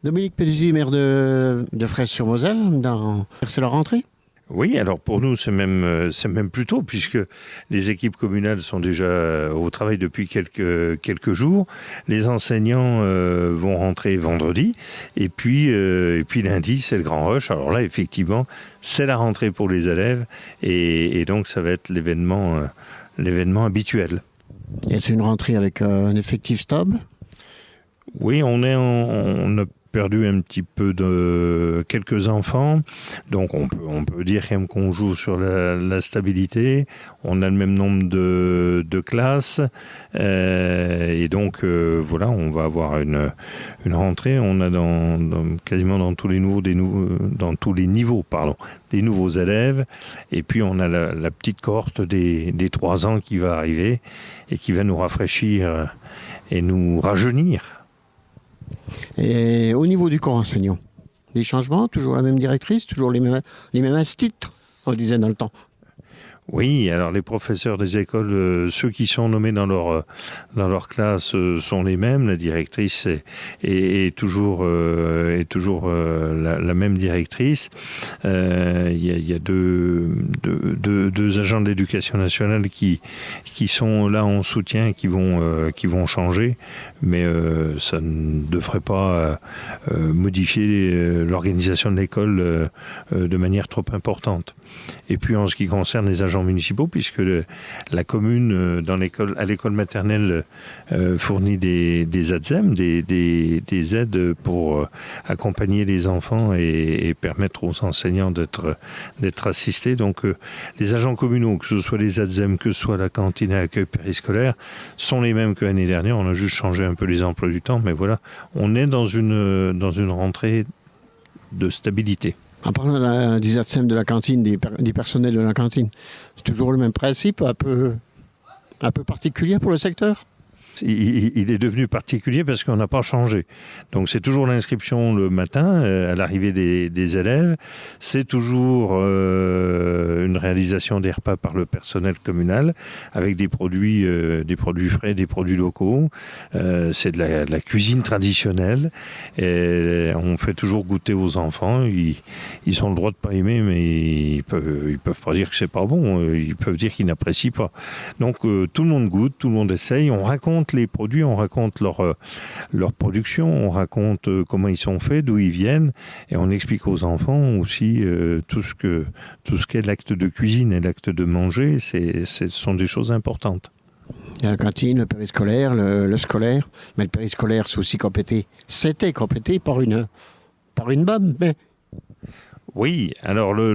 Dominique Pellusi, maire de Fraisse-sur-Moselle, c'est la rentrée? Oui, alors pour nous, c'est même plus tôt, puisque les équipes communales sont déjà au travail depuis quelques jours. Les enseignants vont rentrer vendredi, et puis lundi, c'est le grand rush. Alors là, effectivement, c'est la rentrée pour les élèves, et donc ça va être l'événement habituel. Et c'est une rentrée avec un effectif stable? Oui, on a perdu un petit peu de quelques enfants, donc on peut dire quand même qu'on joue sur la stabilité. On a le même nombre de classes, et donc voilà, on va avoir une rentrée. On a quasiment dans tous les niveaux des nouveaux élèves, et puis on a la petite cohorte des 3 ans qui va arriver et qui va nous rafraîchir et nous rajeunir. Et au niveau du corps enseignant, des changements, toujours la même directrice, toujours les mêmes instituts, on disait dans le temps. Oui, alors les professeurs des écoles, ceux qui sont nommés dans leur classe sont les mêmes. La directrice est toujours la même directrice. Il y a deux agents de l'éducation nationale qui sont là en soutien, qui vont changer, mais ça ne devrait pas modifier l'organisation de l'école de manière trop importante. Et puis en ce qui concerne les agents municipaux, puisque la commune à l'école maternelle fournit des ATSEM, des aides pour accompagner les enfants et permettre aux enseignants d'être assistés. Donc les agents communaux, que ce soit les ATSEM, que ce soit la cantine à accueil périscolaire, sont les mêmes que l'année dernière. On a juste changé un peu les emplois du temps, mais voilà, on est dans une rentrée de stabilité. En parlant des ATSEM de la cantine, des personnels de la cantine, c'est toujours le même principe, un peu particulier pour le secteur? Il est devenu particulier parce qu'on n'a pas changé. Donc c'est toujours l'inscription le matin à l'arrivée des élèves. C'est toujours une réalisation des repas par le personnel communal avec des produits frais, des produits locaux. C'est de la cuisine traditionnelle. Et on fait toujours goûter aux enfants. Ils ont le droit de pas aimer, mais ils peuvent pas dire que c'est pas bon. Ils peuvent dire qu'ils n'apprécient pas. Donc tout le monde goûte, tout le monde essaye. On raconte les produits, on raconte leur production, on raconte comment ils sont faits, d'où ils viennent, et on explique aux enfants aussi tout ce qu'est l'acte de cuisine et l'acte de manger. Ce sont des choses importantes. Il y a la cantine, le périscolaire, le scolaire, mais le périscolaire c'est aussi complété. C'était complété par une BAM, mais... Oui, alors le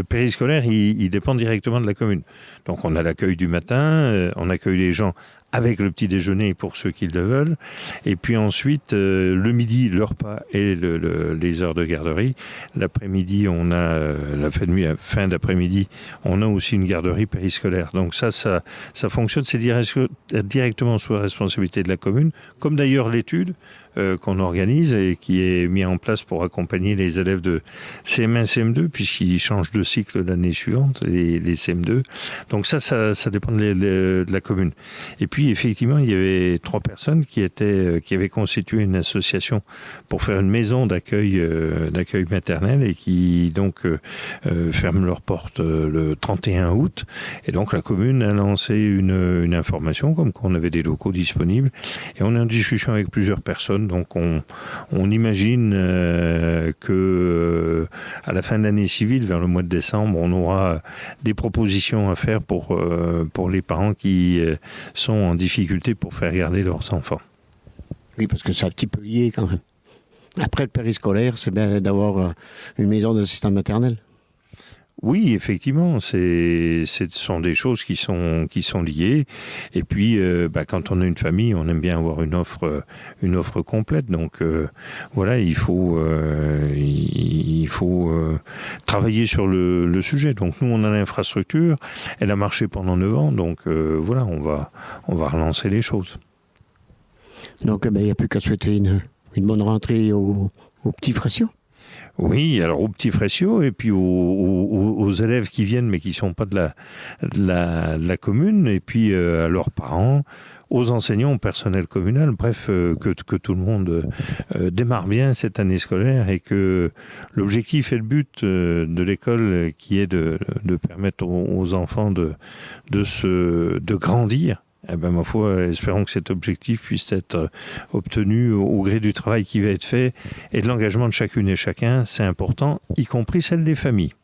périscolaire, il dépend directement de la commune. Donc on a l'accueil du matin, on accueille les gens avec le petit déjeuner pour ceux qui le veulent. Et puis ensuite, le midi, le repas et les heures de garderie. L'après-midi, on a la fin d'après-midi, on a aussi une garderie périscolaire. Donc ça fonctionne, c'est directement sous la responsabilité de la commune, comme d'ailleurs l'étude qu'on organise et qui est mise en place pour accompagner les élèves de CM1, CM2, puisqu'ils changent de cycle l'année suivante, les CM2. Donc ça dépend de la commune. Et puis, effectivement, il y avait 3 personnes qui avaient constitué une association pour faire une maison d'accueil maternel et qui, donc, ferment leurs portes le 31 août. Et donc, la commune a lancé une information comme qu'on avait des locaux disponibles. Et on est en discussion avec plusieurs personnes. Donc on imagine que à la fin de l'année civile, vers le mois de décembre, on aura des propositions à faire pour les parents qui sont en difficulté pour faire garder leurs enfants. Oui, parce que c'est un petit peu lié quand même. Après le périscolaire, c'est bien d'avoir une maison d'assistante maternelle. Oui, effectivement, ce sont des choses qui sont liées. Et puis, quand on a une famille, on aime bien avoir une offre complète. Donc, voilà, il faut travailler sur le sujet. Donc, nous, on a l'infrastructure. Elle a marché pendant 9 ans. Donc, voilà, on va relancer les choses. Donc, il n'y a plus qu'à souhaiter une bonne rentrée aux petits Fraissiots. Oui, alors aux petits Fraissiots et puis aux élèves qui viennent mais qui sont pas de la commune, et puis à leurs parents. aux enseignants, au personnel communal, bref, que tout le monde démarre bien cette année scolaire et que l'objectif et le but de l'école qui est de permettre aux enfants de grandir. Eh ben, ma foi, espérons que cet objectif puisse être obtenu au gré du travail qui va être fait et de l'engagement de chacune et chacun. C'est important, y compris celle des familles.